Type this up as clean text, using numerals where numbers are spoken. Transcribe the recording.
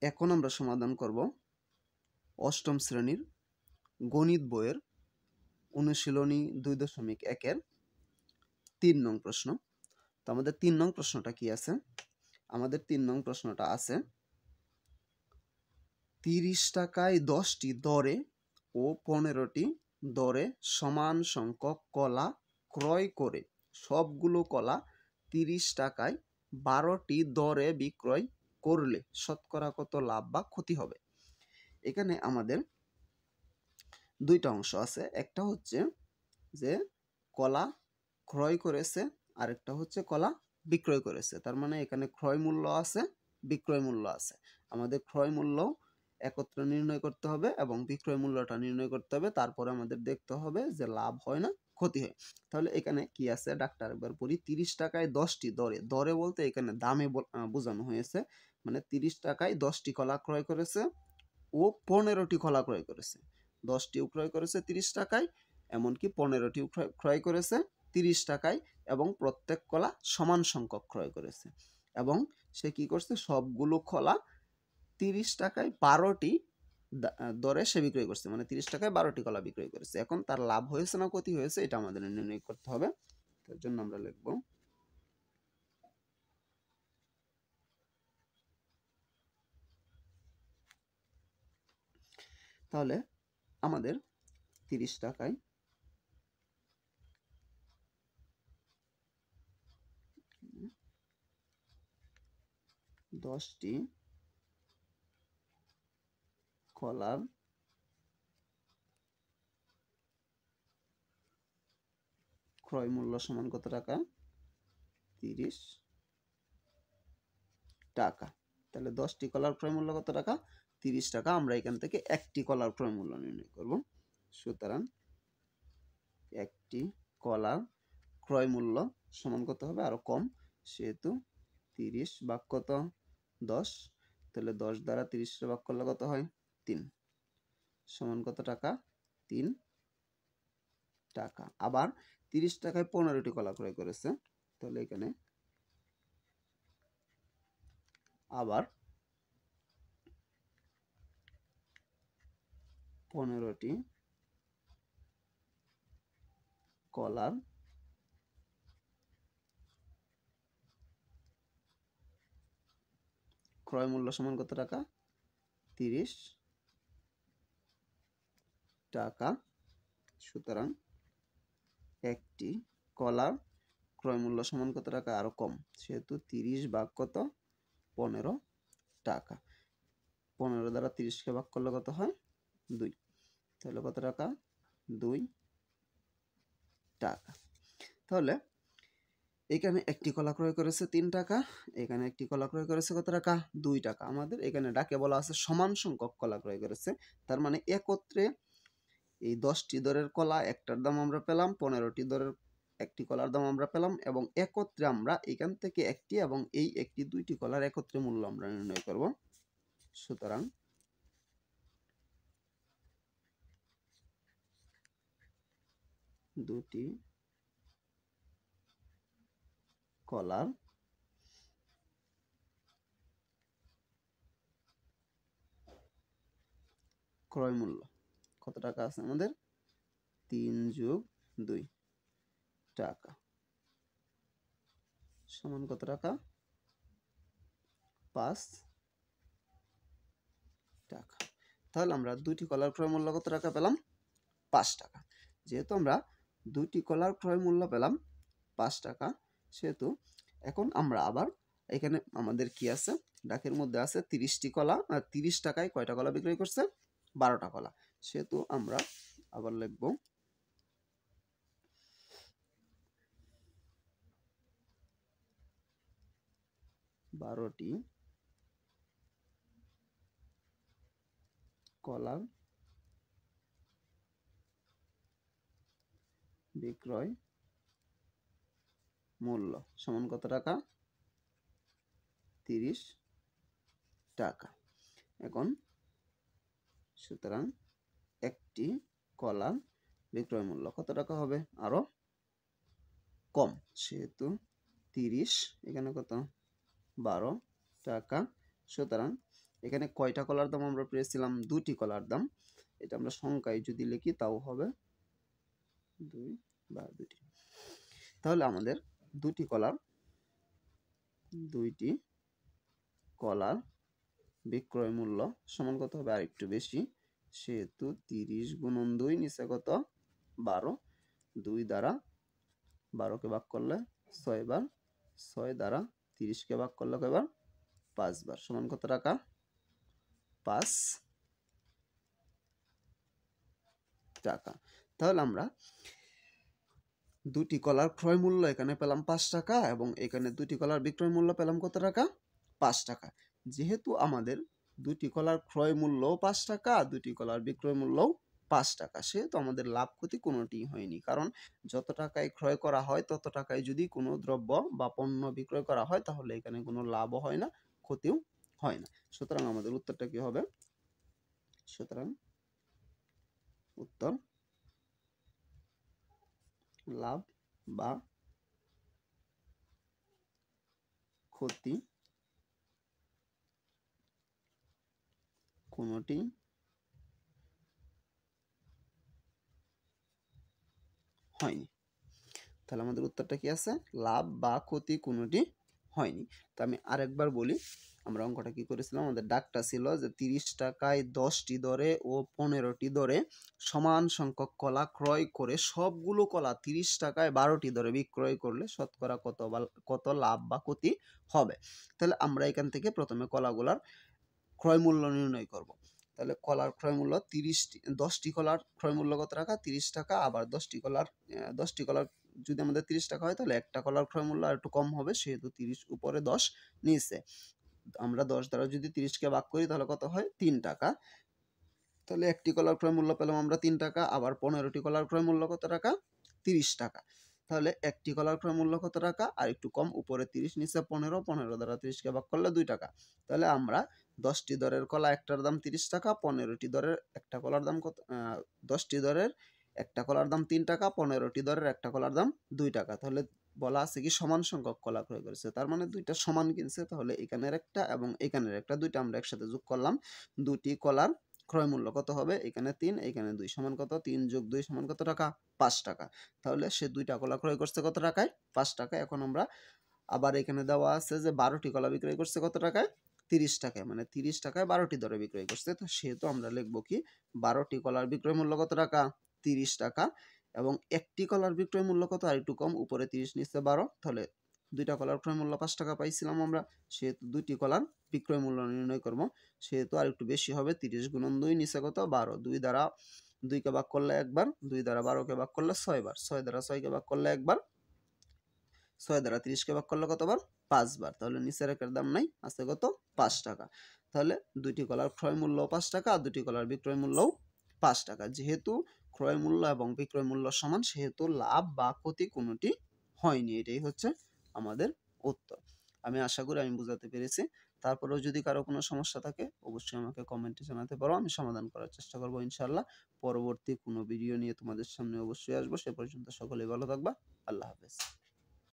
এখন আমরা সমাধান করব অষ্টম শ্রেণীর গণিত বইয়ের অনুশীলনী 2.1 3 নং প্রশ্ন। তো আমাদের 3 নং প্রশ্নটা কি আছে? আমাদের 3 নং প্রশ্নটা আছে 30 টাকায় 10টি দরে ও 15টি দরে সমান সংখ্যক কলা ক্রয় করে সবগুলো কলা 30 টাকায় 12টি দরে বিক্রয় করলে শতকরা কত লাভ বা ক্ষতি হবে? এখানে আমাদের দুইটা অংশ আছে, একটা হচ্ছে যে কলা ক্রয় করেছে, আরেকটা হচ্ছে কলা বিক্রয় করেছে। তার মানে এখানে ক্রয় মূল্য আছে, বিক্রয় মূল্য আছে। আমাদের ক্রয় মূল্য একত্রে নির্ণয় করতে হবে এবং বিক্রয় মূল্যটা নির্ণয় করতে হবে। তারপরে আমাদের দেখতে হবে যে লাভ হয় না ক্ষতি হয়। তাহলে এখানে কি আছে ডাক্তার একবার পড়ি। 30 টাকায় 10টি দরে, দরে বলতে এখানে দামে বোঝানো হয়েছে। মানে 30 টাকায় 10টি কলা ক্রয় করেছে ও 15টি কলা ক্রয় করেছে। 10টিও ক্রয় করেছে 30 টাকায়, এমনকি 15টিও ক্রয় করেছে 30 টাকায় এবং প্রত্যেক কলা সমান সংখ্যক ক্রয় করেছে। এবং সে কি করছে সবগুলো কলা 30 টাকায় 12টি দরে সে বিক্রয় করছে, মানে 30 টাকায় 12টি কলা বিক্রয় করেছে। এখন তার লাভ হয়েছে না ক্ষতি হয়েছে এটা আমাদের নির্ণয় করতে হবে। তার জন্য আমরা লিখব তাহলে আমাদের 30 টাকায় 10টি কলার ক্রয় মূল্য সমান কত টাকা? 30 টাকা। তাহলে 10টি কলার ক্রয় মূল্য কত টাকা? 30 টাকা। আমরা এখান থেকে একটি কলার ক্রয় মূল্য নির্ণয় করব। সুতরাং একটি কলার ক্রয় মূল্য সমান কত হবে? আরো কম, সেহেতু 30 ভাগ কত? 10। তাহলে 10 দ্বারা 30 ভাগ করলে কত হয়? 3 সমান কত টাকা? 3 টাকা। আবার 30 টাকায় 15টি কলা ক্রয় করেছে, তাহলে এখানে আবার 15টি কলার ক্রয় মূল্য সমান কত টাকা? 30 টাকা। সুতরাং একটি কলার ক্রয় মূল্য সমান কত টাকা? আরো কম, সেহেতু 30 ভাগ কত? 15 টাকা। 15 দ্বারা 30কে ভাগ করলে কত হয়? 2। তাহলে কত টাকা? 2 টাকা। তাহলে এখানে একটি কলা ক্রয় করেছে 3 টাকা, এখানে একটি কলা ক্রয় করেছে কত টাকা? 2 টাকা। আমাদের এখানে ডাকে বলা আছে সমান সংখ্যক কলা ক্রয় করেছে, তার মানে একত্রে এই 10টি দরের কলা একটার দাম আমরা পেলাম, 15টি দরের একটি কলার দাম আমরা পেলাম, এবং একত্রে আমরা এখান থেকে একটি এবং এই একটি 2টি কলার একত্রে মূল্য আমরা নির্ণয় করব। সুতরাং দুটি কলার ক্রয় মূল্য কত টাকা আছে আমাদের? 3 যোগ 2 টাকা সমান কত টাকা? 5 টাকা। তাহলে আমরা দুইটি কলার ক্রয় মূল্য কত টাকা পেলাম? 5 টাকা। যেহেতু আমরা দুইটি কলার ক্রয় মূল্য পেলাম 5 টাকা, সেহেতু এখন আমরা আবার এখানে আমাদের কি আছে? ডাকের মধ্যে আছে 30টি কলা, 30 টাকায় কয়টা কলা বিক্রয় করছে? 12টা কলা। সেহেতু আমরা আবার লিখব 12টি কলার বিক্রয় মূল্য সমান কত টাকা? 30 টাকা। এখন সুতরাং একটি কলার বিক্রয় মূল্য কত টাকা হবে? আরো কম, সেহেতু 30 এখানে কত? 12 টাকা। সুতরাং এখানে কয়টা কলার দাম আমরা পেয়েছিলাম? 2টি কলার দাম। এটা আমরা সংখ্যায় যদি লিখি তাও হবে 2 বা 2টি। তাহলে আমাদের 2টি কলার বিক্রয় মূল্য সমান কত হবে? আরেকটু বেশি, সেহেতু 30 গুণন 2 নিচে কত? 12। 2 দ্বারা 12কে ভাগ করলে 6 বার, 6 দ্বারা 30কে ভাগ করলে কয়বার? 5 বার, সমান কত টাকা? 5 টাকা। তাহলে আমরা 2টি কলার ক্রয় মূল্য এখানে পেলাম 5 টাকা এবং এখানে 2টি কলার বিক্রয় মূল্য পেলাম কত টাকা? 5 টাকা। যেহেতু আমাদের 2টি কলার ক্রয় মূল্যও 5 টাকা, 2টি কলার বিক্রয় মূল্যও 5 টাকা, সেহেতু আমাদের লাভ ক্ষতি কোনোটিই হয়নি। কারণ যত টাকায় ক্রয় করা হয় তত টাকায় যদি কোনো দ্রব্য বা পণ্য বিক্রয় করা হয় তাহলে এখানে কোনো লাভও হয় না, ক্ষতিও হয় না। সুতরাং আমাদের উত্তরটা কি হবে? সুতরাং উত্তর লাভ বা ক্ষতি কোনোটি হয়নি। তাহলে আমাদের উত্তরটা কি আছে? লাভ বা ক্ষতি কোনোটি হয়নি। তো আমি আরেকবার বলি, আমরা অঙ্কটা কি করেছিলাম? আমাদের ডাকটা ছিল যে 30 টাকায় 10টি দরে ও 15টি দরে সমান সংখ্যক কলা ক্রয় করে সবগুলো কলা 30 টাকায় 12টি দরে বিক্রয় করলে শতকরা কত লাভ বা ক্ষতি হবে। তাহলে আমরা এখান থেকে প্রথমে কলাগুলার ক্রয় মূল্য নির্ণয় করব। তাহলে কলার ক্রয় মূল্য 10টি কলার ক্রয় মূল্য কত টাকা? 30 টাকা। আবার 10টি কলার যদি আমাদের 30 টাকা হয় তাহলে একটা কলার ক্রয় মূল্য আর একটু কম হবে, সেহেতু 30 উপরে 10 নিচে। আমরা 10 দ্বারা যদি 30কে ভাগ করি তাহলে কত হয়? 3 টাকা। তাহলে একটি কলার ক্রয় মূল্য পেলাম আমরা 3 টাকা। আবার 15টি কলার ক্রয় মূল্য কত টাকা? 30 টাকা। তাহলে একটি কলার ক্রয় মূল্য কত টাকা? আর একটু কম, উপরে 30 নিচে 15, 15 দ্বারা 30কে ভাগ করলে 2 টাকা। তাহলে আমরা 10টি দরের কলা একটার দাম 30 টাকা, 15টি দরের একটা কলার দাম কত? 10টি দরের একটা কলার দাম 3 টাকা, 15টি দরের একটা কলার দাম 2 টাকা। তাহলে বলা আছে কি সমান সংখ্যক কলা ক্রয় করেছে, তার মানে দুইটা সমান কিনছে। তাহলে এখানের একটা এবং এখানের একটা, দুইটা আমরা একসাথে যোগ করলাম। 2টি কলার ক্রয় মূল্য কত হবে? এখানে 3, এখানে 2, সমান কত? 3 যোগ 2 সমান কত টাকা? 5 টাকা। তাহলে সে 2টা কলা ক্রয় করছে কত টাকায়? 5 টাকা। এখন আমরা আবার এখানে দেওয়া আছে যে 12টি কলা বিক্রয় করছে কত টাকায়? 30 টাকায়। মানে 30 টাকায় 12টি দরে বিক্রয় করছে। তো সেহেতু আমরা লিখবো কি 12টি কলার বিক্রয় মূল্য কত টাকা? 30 টাকা। এবং একটি কলার বিক্রয় মূল্য কত? আর একটু কম, উপরে 30 নিচে 12। তাহলে 2টা কলার ক্রয় মূল্য 5 টাকা পাইছিলাম আমরা, সেহেতু 2টি কলার বিক্রয় মূল্য নির্ণয় করব। সেহেতু আর একটু বেশি হবে, 30 গুণন 2 নিচে কত? 12। 2 দ্বারা 2কে ভাগ করলে একবার, 2 দ্বারা 12কে ভাগ করলে 6 বার, 6 দ্বারা 6কে ভাগ করলে একবার, 6 দ্বারা 30কে ভাগ করলে কতবার? 5 বার। তাহলে নিচের একের দাম নাই, আছে কত? 5 টাকা। তাহলে 2টি কলার ক্রয় মূল্য 5 টাকা, আর 2টি কলার বিক্রয় মূল্যও 5 টাকা। যেহেতু ক্রয় মূল্য এবং বিক্রয় মূল্য সমান, সেহেতু লাভ বা ক্ষতি কোনোটি হয়নি। এটাই হচ্ছে আমাদের উত্তর। আমি আশা করি আমি বোঝাতে পেরেছি। তারপরেও যদি কারো কোনো সমস্যা থাকে অবশ্যই আমাকে কমেন্টে জানাতে পারো, আমি সমাধান করার চেষ্টা করব ইনশাআল্লাহ। পরবর্তী কোনো ভিডিও নিয়ে তোমাদের সামনে অবশ্যই আসবো। সে পর্যন্ত সকলেই ভালো থাকবা। আল্লাহ হাফেজ।